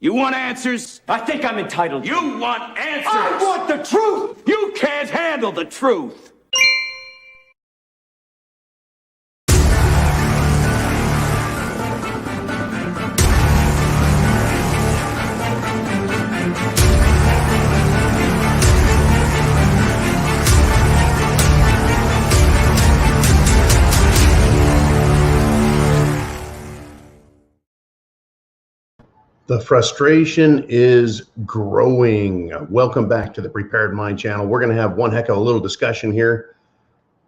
You want answers? I think I'm entitled. You want answers? I want the truth! You can't handle the truth! The frustration is growing. Welcome back to the Prepared Mind channel. We're going to have one heck of a little discussion here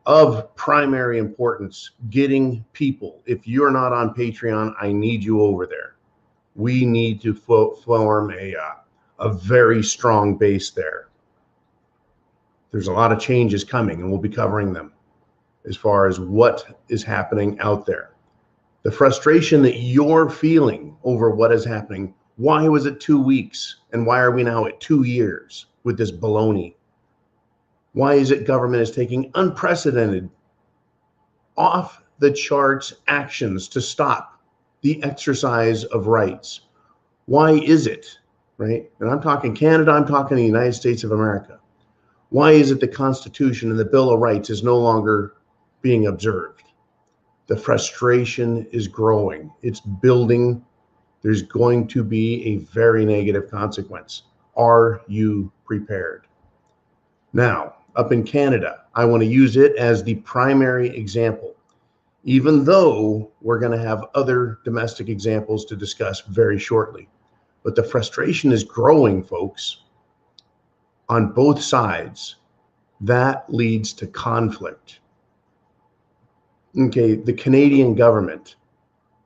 of primary importance, getting people. If you're not on Patreon, I need you over there. We need to form a very strong base there. There's a lot of changes coming, and we'll be covering them as far as what is happening out there. The frustration that you're feeling over what is happening. Why was it 2 weeks? And why are we now at 2 years with this baloney? Why is it government is taking unprecedented, off the charts actions to stop the exercise of rights? Why is it, right? And I'm talking Canada, I'm talking the United States of America. Why is it the Constitution and the Bill of Rights is no longer being observed? The frustration is growing. It's building. There's going to be a very negative consequence. Are you prepared? Now, up in Canada, I want to use it as the primary example, even though we're going to have other domestic examples to discuss very shortly. But the frustration is growing, folks, on both sides. That leads to conflict. Okay, the Canadian government,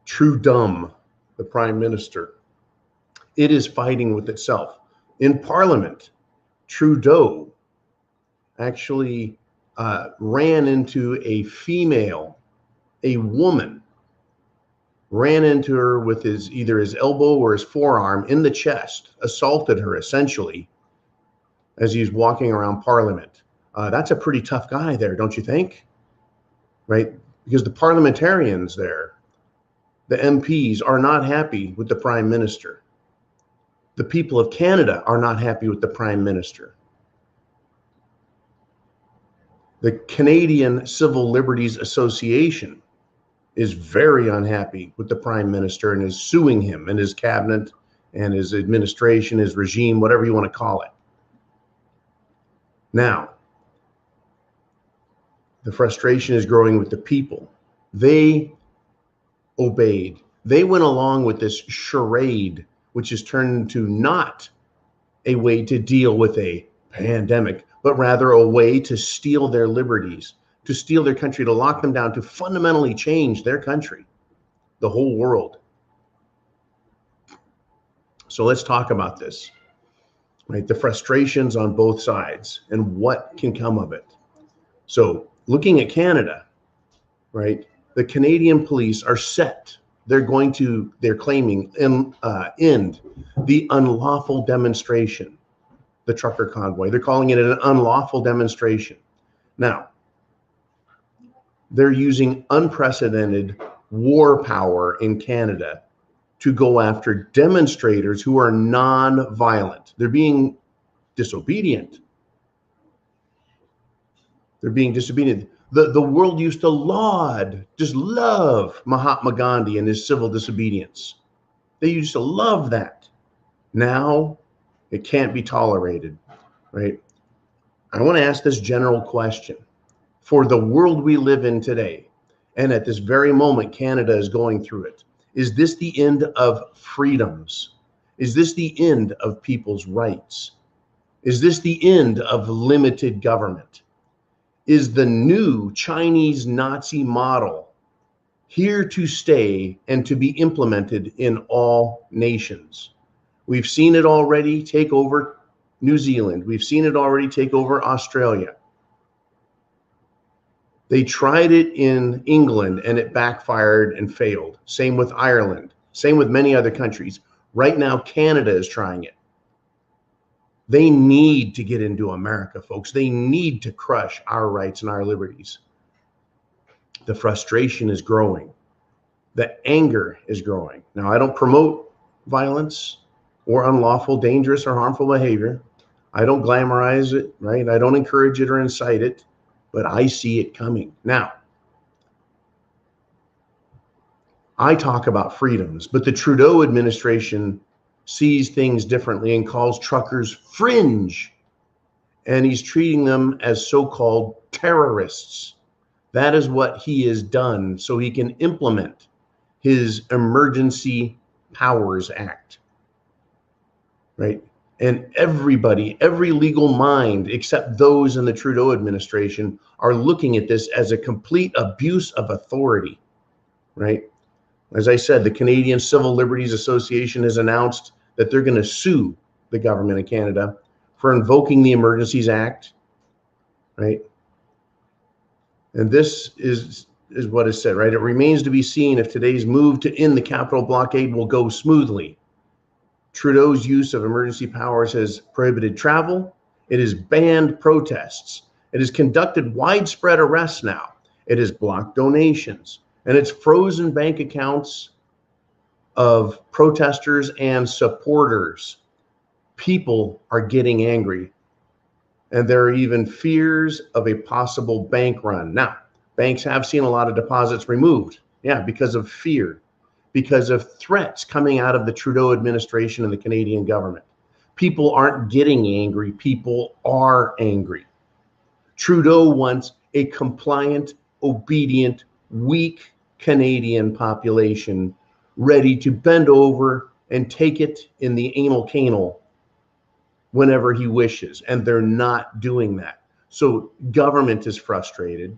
Trudeau, the Prime Minister, it is fighting with itself. In Parliament, Trudeau actually ran into a female, a woman, ran into her with either his elbow or his forearm in the chest, assaulted her essentially as he's walking around Parliament. That's a pretty tough guy there, don't you think? Right? Because the parliamentarians there, the MPs, are not happy with the Prime Minister. The people of Canada are not happy with the Prime Minister. The Canadian Civil Liberties Association is very unhappy with the Prime Minister and is suing him and his cabinet and his administration, his regime, whatever you want to call it. Now, the frustration is growing with the people. They obeyed. They went along with this charade, which has turned into not a way to deal with a pandemic, but rather a way to steal their liberties, to steal their country, to lock them down, to fundamentally change their country, the whole world. So let's talk about this, right? The frustrations on both sides and what can come of it. So looking at Canada, right? The Canadian police are set. They're claiming end the unlawful demonstration, the trucker convoy. They're calling it an unlawful demonstration. Now, they're using unprecedented war power in Canada to go after demonstrators who are non-violent. They're being disobedient. They're being disobedient. The world used to love Mahatma Gandhi and his civil disobedience. They used to love that. Now, it can't be tolerated, right? I want to ask this general question. For the world we live in today, and at this very moment, Canada is going through it, is this the end of freedoms? Is this the end of people's rights? Is this the end of limited government? Is the new Chinese Nazi model here to stay and to be implemented in all nations? We've seen it already take over New Zealand. We've seen it already take over Australia. They tried it in England and it backfired and failed. Same with Ireland. Same with many other countries. Right now, Canada is trying it. They need to get into America, folks. They need to crush our rights and our liberties. The frustration is growing. The anger is growing. Now, I don't promote violence. or unlawful, dangerous, or harmful behavior. I don't glamorize it, right? I don't encourage it or incite it, but I see it coming. Now, I talk about freedoms, but the Trudeau administration sees things differently and calls truckers fringe, and he's treating them as so-called terrorists. That is what he has done so he can implement his Emergency Powers Act, right? And everybody, every legal mind except those in the Trudeau administration are looking at this as a complete abuse of authority, right? As I said, the Canadian Civil Liberties Association has announced that they're going to sue the government of Canada for invoking the Emergencies Act, right? And this is what is said, right? It remains to be seen if today's move to end the capital blockade will go smoothly. Trudeau's use of emergency powers has prohibited travel. It has banned protests. It has conducted widespread arrests now. It has blocked donations. And it's frozen bank accounts of protesters and supporters. People are getting angry. And there are even fears of a possible bank run. Now, banks have seen a lot of deposits removed. Yeah, because of fear, because of threats coming out of the Trudeau administration and the Canadian government. People aren't getting angry. People are angry. Trudeau wants a compliant, obedient, weak Canadian population ready to bend over and take it in the anal canal whenever he wishes, and they're not doing that. So government is frustrated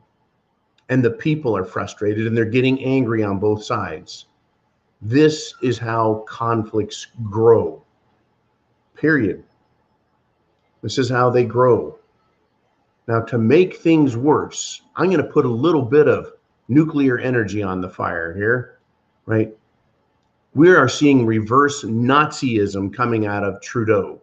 and the people are frustrated and they're getting angry on both sides. This is how conflicts grow, period. This is how they grow. Now, to make things worse, I'm going to put a little bit of nuclear energy on the fire here, right? We are seeing reverse Nazism coming out of Trudeau.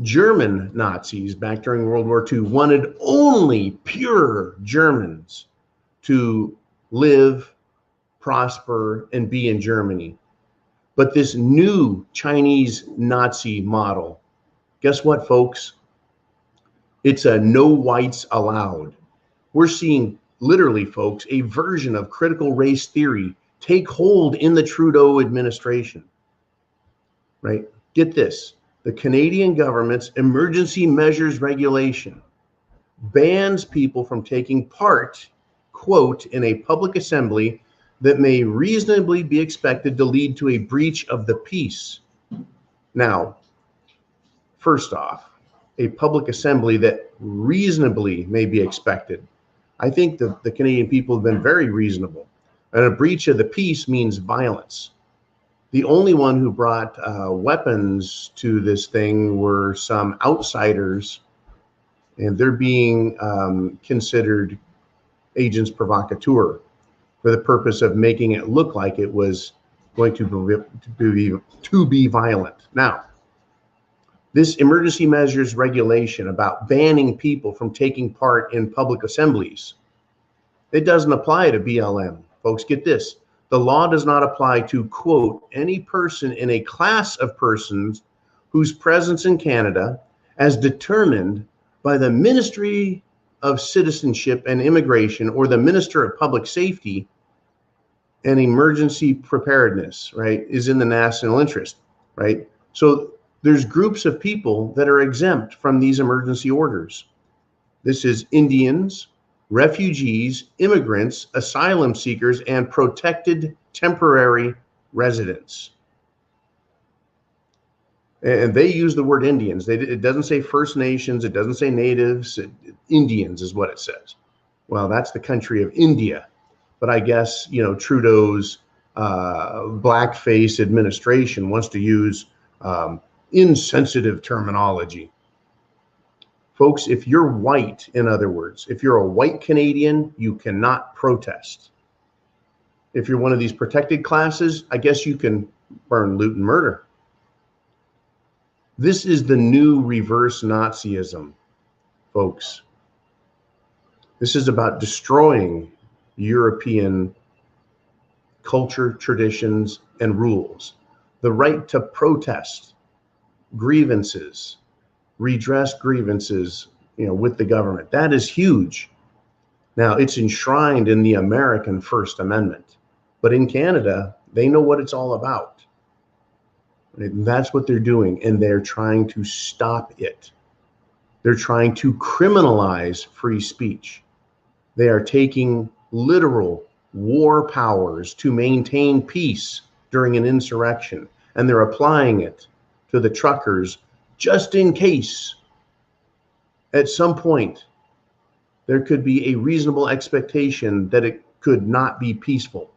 German Nazis back during World War II wanted only pure Germans to live, prosper, and be in Germany. But this new Chinese Nazi model, guess what, folks? It's a no whites allowed. We're seeing literally, folks, a version of critical race theory take hold in the Trudeau administration, right? Get this. The Canadian government's emergency measures regulation bans people from taking part, quote, in a public assembly that may reasonably be expected to lead to a breach of the peace. Now, first off, a public assembly that reasonably may be expected. I think the Canadian people have been very reasonable. And a breach of the peace means violence. The only one who brought weapons to this thing were some outsiders, and they're being considered agents provocateur for the purpose of making it look like it was going to be violent. Now, this emergency measures regulation about banning people from taking part in public assemblies, it doesn't apply to BLM. Folks, get this. The law does not apply to, quote, any person in a class of persons whose presence in Canada, as determined by the Ministry of Citizenship and Immigration or the Minister of Public Safety and Emergency Preparedness, right, is in the national interest, right? So there's groups of people that are exempt from these emergency orders. This is Indians, refugees, immigrants, asylum seekers, and protected temporary residents. And they use the word Indians. It doesn't say First Nations. It doesn't say natives. Indians is what it says. Well, that's the country of India. But I guess, you know, Trudeau's blackface administration wants to use insensitive terminology. Folks, if you're white, in other words, if you're a white Canadian, you cannot protest. If you're one of these protected classes, I guess you can burn, loot, and murder. This is the new reverse Nazism, folks. This is about destroying European culture, traditions, and rules. The right to protest grievances, redress grievances, with the government. That is huge. Now, it's enshrined in the American First Amendment, but in Canada, they know what it's all about. And that's what they're doing, and they're trying to stop it. They're trying to criminalize free speech. They are taking literal war powers to maintain peace during an insurrection, and they're applying it to the truckers just in case at some point there could be a reasonable expectation that it could not be peaceful.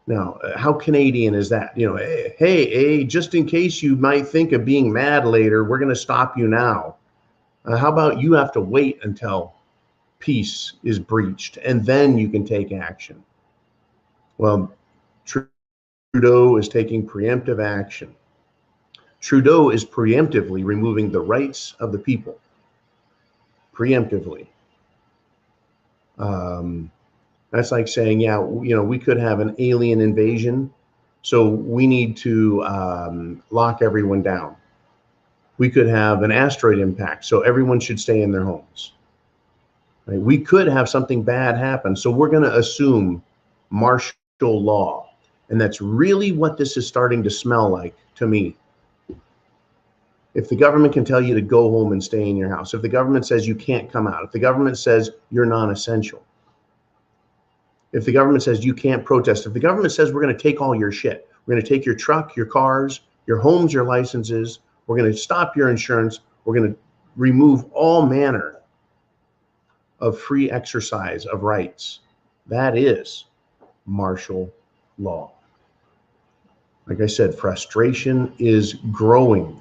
Now, how Canadian is that? Hey, just in case you might think of being mad later, we're going to stop you now. How about you have to wait until peace is breached and then you can take action? Well, Trudeau is taking preemptive action. Trudeau is preemptively removing the rights of the people. Preemptively. That's like saying, we could have an alien invasion, so we need to lock everyone down. We could have an asteroid impact, so everyone should stay in their homes. Right? We could have something bad happen, so we're going to assume martial law. And that's really what this is starting to smell like to me. If the government can tell you to go home and stay in your house, if the government says you can't come out, if the government says you're non-essential, if the government says you can't protest, if the government says we're going to take all your shit, we're going to take your truck, your cars, your homes, your licenses, we're going to stop your insurance, we're going to remove all manner of free exercise of rights, that is martial law. Like I said, frustration is growing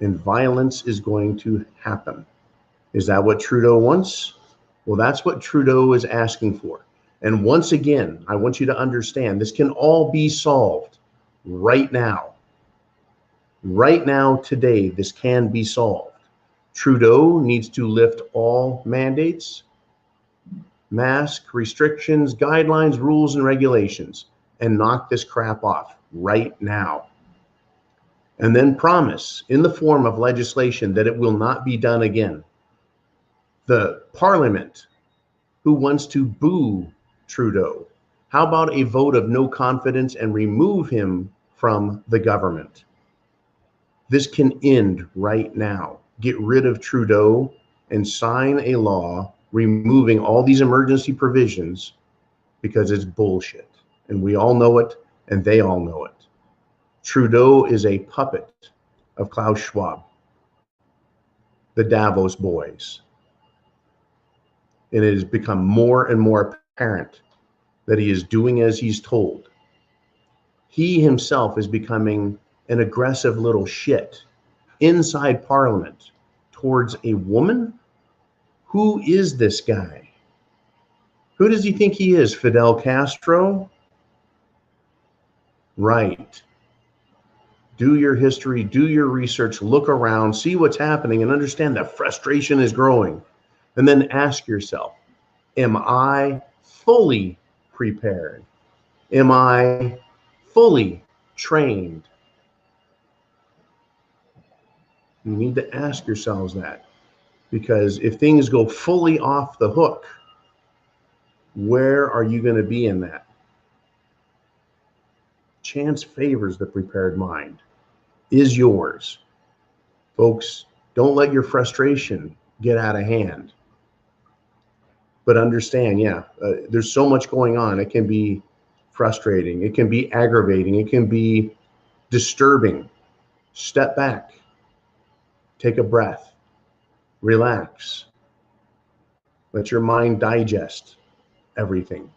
and violence is going to happen. Is that what Trudeau wants? Well, that's what Trudeau is asking for. And once again, I want you to understand this can all be solved right now. Right now, today, this can be solved. Trudeau needs to lift all mandates, mask restrictions, guidelines, rules, and regulations, and knock this crap off right now. And then promise in the form of legislation that it will not be done again. The Parliament, who wants to boo Trudeau, how about a vote of no confidence and remove him from the government? This can end right now. Get rid of Trudeau and sign a law removing all these emergency provisions because it's bullshit. And we all know it, and they all know it. Trudeau is a puppet of Klaus Schwab, the Davos boys. And it has become more and more apparent that he is doing as he's told. He himself is becoming an aggressive little shit inside Parliament towards a woman. Who is this guy? Who does he think he is? Fidel Castro? Right. Do your history, do your research, look around, see what's happening, and understand that frustration is growing. And then ask yourself, am I fully prepared? Am I fully trained? You need to ask yourselves that, because if things go fully off the hook, where are you going to be in that? Chance favors the prepared mind. Is yours. Folks, don't let your frustration get out of hand. But understand, there's so much going on. It can be frustrating. It can be aggravating. It can be disturbing. Step back. Take a breath. Relax. Let your mind digest everything.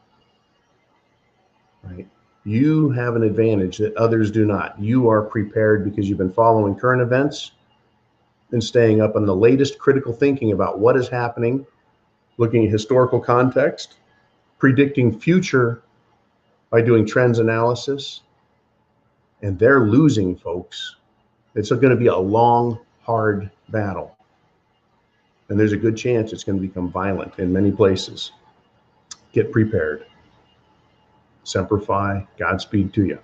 Right? You have an advantage that others do not. You are prepared because you've been following current events and staying up on the latest critical thinking about what is happening, looking at historical context, predicting future by doing trends analysis. And they're losing, folks. It's going to be a long, hard battle. And there's a good chance it's going to become violent in many places. Get prepared. Semper Fi. Godspeed to you.